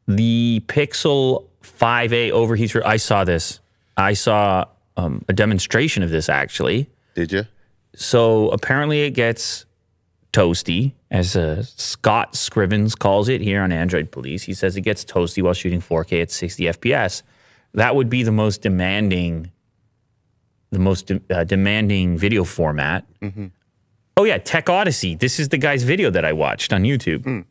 The Pixel 5a overheats. I saw this. I saw a demonstration of this, actually. Did you? So apparently it gets toasty, as Scott Scrivens calls it here on Android Police. He says it gets toasty while shooting 4K at 60 FPS. That would be the most demanding, demanding video format. Mm-hmm. Oh yeah, Tech Odyssey. This is the guy's video that I watched on YouTube. Mm.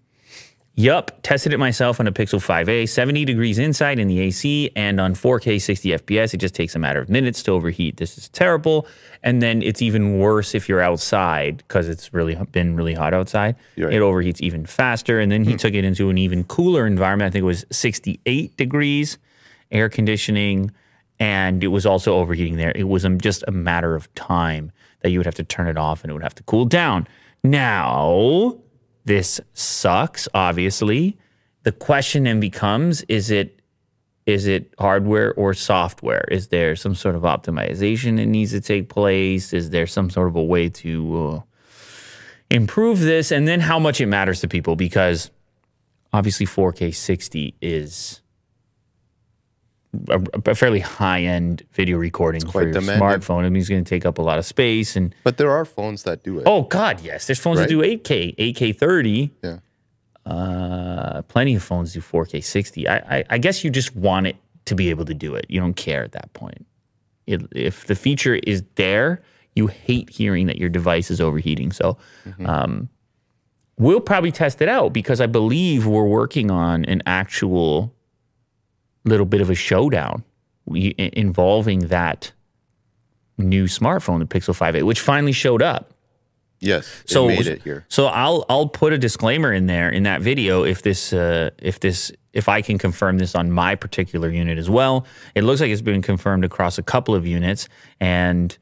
Yup, tested it myself on a Pixel 5a, 70 degrees inside in the AC, and on 4K 60 FPS, it just takes a matter of minutes to overheat. This is terrible. And then it's even worse if you're outside, because it's been really hot outside. Right. It overheats even faster. And then he took it into an even cooler environment. I think it was 68 degrees, air conditioning, and it was also overheating there. It was just a matter of time that you would have to turn it off and it would have to cool down. Now, this sucks, obviously. The question then becomes, is it hardware or software? Is there some sort of optimization that needs to take place? Is there some sort of a way to improve this? And then how much it matters to people, because obviously 4K 60 is a fairly high-end video recording for your smartphone. I mean, it's going to take up a lot of space. But there are phones that do it. Oh, God, yes. There's phones that do 8K, 8K 30. Yeah. Plenty of phones do 4K 60. I guess you just want it to be able to do it. You don't care at that point. If the feature is there, you hate hearing that your device is overheating. So we'll probably test it out, because I believe we're working on an actual little bit of a showdown involving that new smartphone, the Pixel 5a, which finally showed up. Yes, it made it here. So I'll put a disclaimer in there in that video if I can confirm this on my particular unit as well. It looks like it's been confirmed across a couple of units, and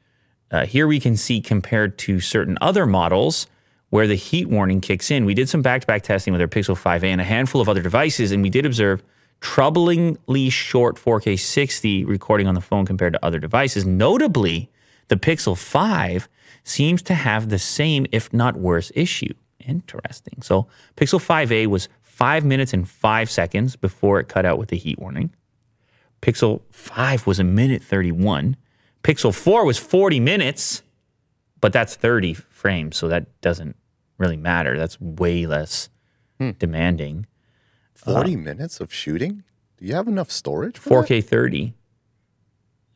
here we can see, compared to certain other models, where the heat warning kicks in. We did some back-to-back testing with our Pixel 5a and a handful of other devices, and we did observe troublingly short 4K 60 recording on the phone compared to other devices. Notably, the Pixel 5 seems to have the same, if not worse, issue. Interesting. So Pixel 5a was 5 minutes and 5 seconds before it cut out with the heat warning. Pixel 5 was 1:31. Pixel 4 was 40 minutes, but that's 30 frames, so that doesn't really matter. That's way less demanding. 40 minutes of shooting? Do you have enough storage for 4K 30?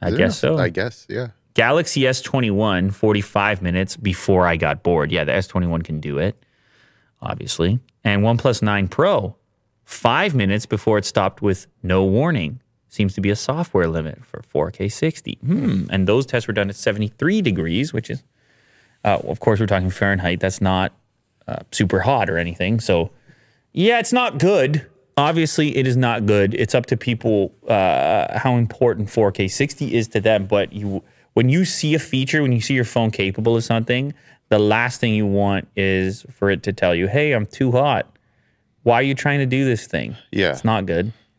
I guess so. I guess, yeah. Galaxy S21, 45 minutes before I got bored. Yeah, the S21 can do it, obviously. And OnePlus 9 Pro, 5 minutes before it stopped with no warning. Seems to be a software limit for 4K 60. And those tests were done at 73 degrees, which is, of course, we're talking Fahrenheit. That's not super hot or anything. So, yeah, it's not good. Obviously, it is not good. It's up to people how important 4K 60 is to them. But when you see a feature, when you see your phone capable of something, the last thing you want is for it to tell you, hey, I'm too hot. Why are you trying to do this thing? Yeah. It's not good.